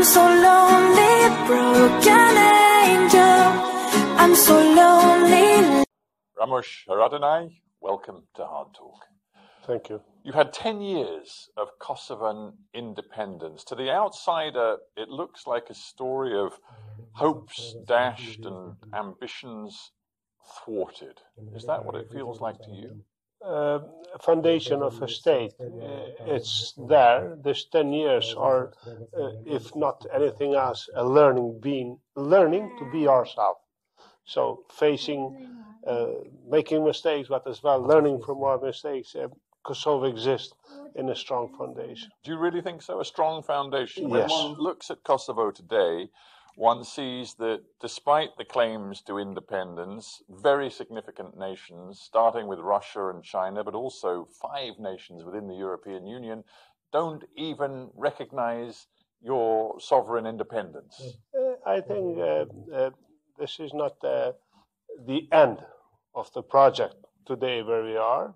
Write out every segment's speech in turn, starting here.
so lonely, broken angel. I'm so lonely. Ramush Haradinaj, welcome to Hardtalk. Thank you. You've had 10 years of Kosovan independence. To the outsider, it looks like a story of hopes dashed and ambitions thwarted. Is that what it feels like to you? Foundation of a state, it's there. These 10 years are, if not anything else, a learning to be ourselves. So facing, making mistakes, but as well learning from our mistakes. Kosovo exists in a strong foundation. Do you really think so? A strong foundation? Yes. When one looks at Kosovo today, one sees that despite the claims to independence, very significant nations, starting with Russia and China, but also 5 nations within the European Union, don't even recognize your sovereign independence. I think this is not the end of the project today where we are.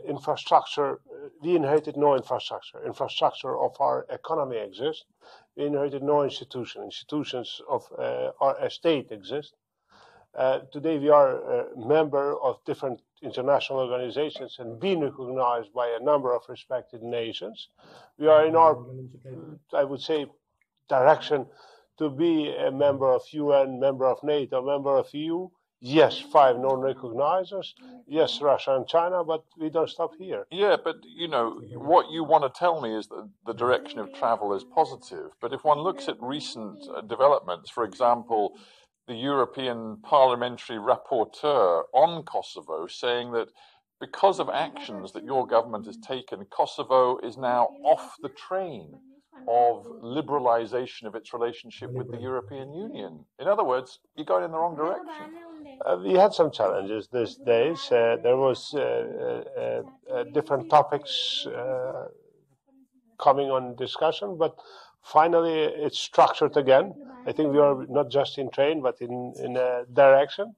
Infrastructure, we inherited no infrastructure. Infrastructure of our economy exists. We inherited no institution. Institutions of our state exist. Today we are a member of different international organizations and being recognized by a number of respected nations. We are in our, I would say, direction to be a member of UN, member of NATO, member of EU. Yes, 5 non-recognizers. Yes, Russia and China, but we don't stop here. Yeah, but, you know, what you want to tell me is that the direction of travel is positive. But if one looks at recent developments, for example, the European Parliamentary Rapporteur on Kosovo saying that because of actions that your government has taken, Kosovo is now off the train of liberalization of its relationship with the European Union. In other words, you're going in the wrong direction. We had some challenges these days. There was different topics coming on discussion, but finally it's structured again. I think we are not just in train, but in a direction.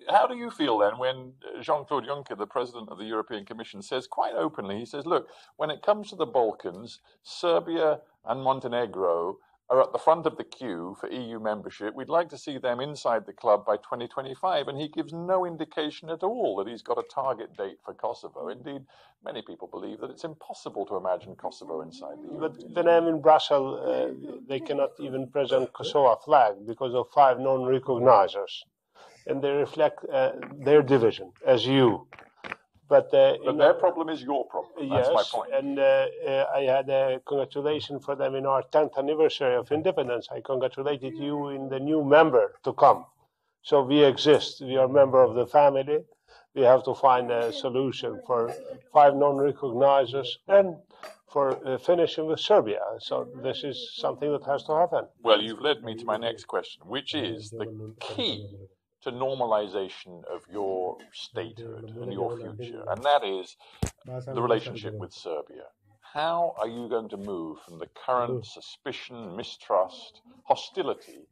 How do you feel then when Jean-Claude Juncker, the president of the European Commission, says quite openly, he says, look, when it comes to the Balkans, Serbia and Montenegro are at the front of the queue for EU membership. We'd like to see them inside the club by 2025. And he gives no indication at all that he's got a target date for Kosovo. Indeed, many people believe that it's impossible to imagine Kosovo inside the EU. But when I'm in Brussels, they cannot even present Kosovo flag because of 5 non-recognizers. And they reflect their division, as you. But their problem is your problem. That's yes, my point. And I had a congratulation for them in our 10th anniversary of independence. I congratulated you in the new member to come. So we exist. We are a member of the family. We have to find a solution for 5 non-recognizers and for finishing with Serbia. So this is something that has to happen. Well, you've led me to my next question, which is the key to normalization of your statehood and your future, and that is the relationship with Serbia. How are you going to move from the current suspicion, mistrust, hostility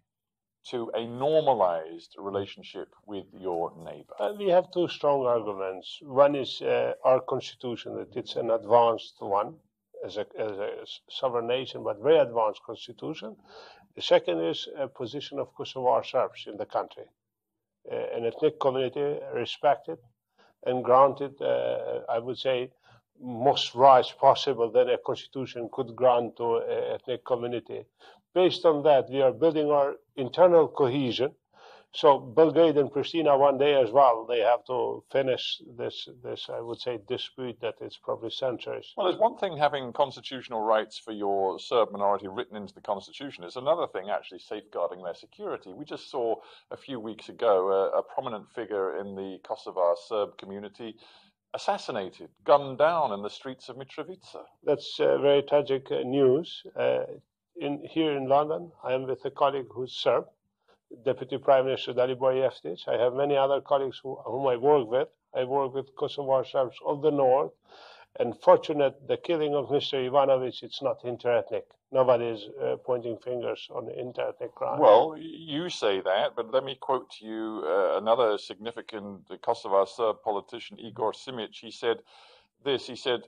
to a normalized relationship with your neighbor? We have 2 strong arguments. One is our constitution, that it's an advanced one as a sovereign nation, but very advanced constitution. The second is a position of Kosovo Serbs in the country. An ethnic community respected and granted, I would say, most rights possible that a constitution could grant to an ethnic community. Based on that, we are building our internal cohesion. So Belgrade and Pristina one day as well, they have to finish this I would say, dispute that it's probably centuries. Well, there's one thing having constitutional rights for your Serb minority written into the constitution. It's another thing actually safeguarding their security. We just saw a few weeks ago a prominent figure in the Kosovo Serb community assassinated, gunned down in the streets of Mitrovica. That's very tragic news. Here in London, I am with a colleague who's Serb, Deputy Prime Minister Dalibor Jeftic. I have many other colleagues whom I work with. I work with Kosovo Serbs of the north. And fortunate, the killing of Mr. Ivanovic, it's not interethnic. Nobody is pointing fingers on interethnic crime. Well, you say that, but let me quote to you another significant Kosovo Serb politician, Igor Simic. He said this, he said,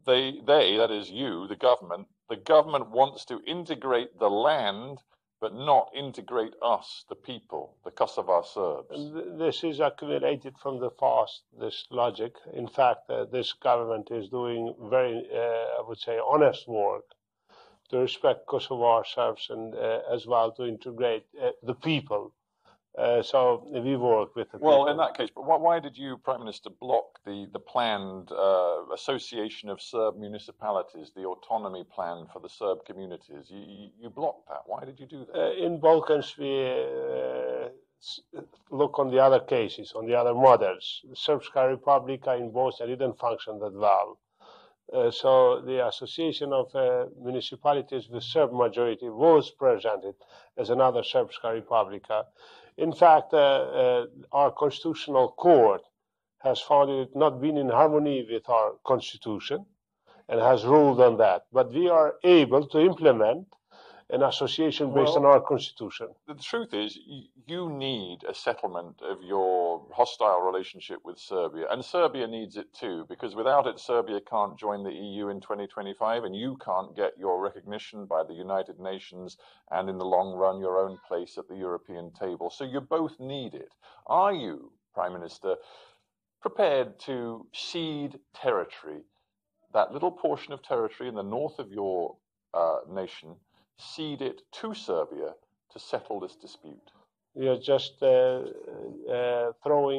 that is you, the government wants to integrate the land, but not integrate us, the people, the Kosovo Serbs. This is accumulated from the past, this logic. In fact, this government is doing very, I would say, honest work to respect Kosovo Serbs and as well to integrate the people. So we work with the people. Well, in that case, but why did you, Prime Minister, block the planned association of Serb municipalities, the autonomy plan for the Serb communities? You blocked that. Why did you do that? In Balkans, we look on the other cases, on the other models. Srpska Republika in Bosnia didn't function that well. So the association of municipalities with Serb majority was presented as another Srpska Republika. In fact, our constitutional court has found it not been in harmony with our constitution and has ruled on that. But we are able to implement an association based on our constitution. The truth is, you need a settlement of your hostile relationship with Serbia, and Serbia needs it too, because without it, Serbia can't join the EU in 2025, and you can't get your recognition by the United Nations and in the long run your own place at the European table. So you both need it. Are you, Prime Minister, prepared to cede territory, that little portion of territory in the north of your nation, cede it to Serbia to settle this dispute? You're just throwing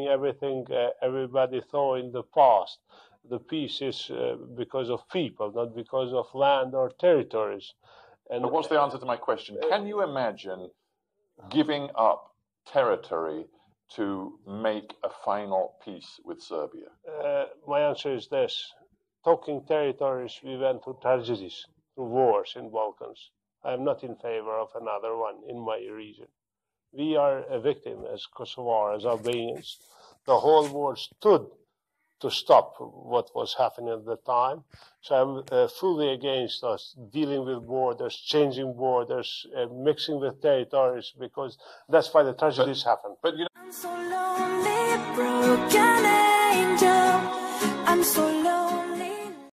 everything everybody thought in the past. The peace is because of people, not because of land or territories. And but what's the answer to my question? Can you imagine giving up territory to make a final peace with Serbia? My answer is this. Talking territories, we went through tragedies, through wars in Balkans. I am not in favor of another one in my region. We are a victim as Kosovo, as Albanians. The whole world stood to stop what was happening at the time. So I'm fully against us dealing with borders, changing borders, mixing with territories, because that's why the tragedies happen. But you know, I'm so lonely, broken angel. I'm so lonely.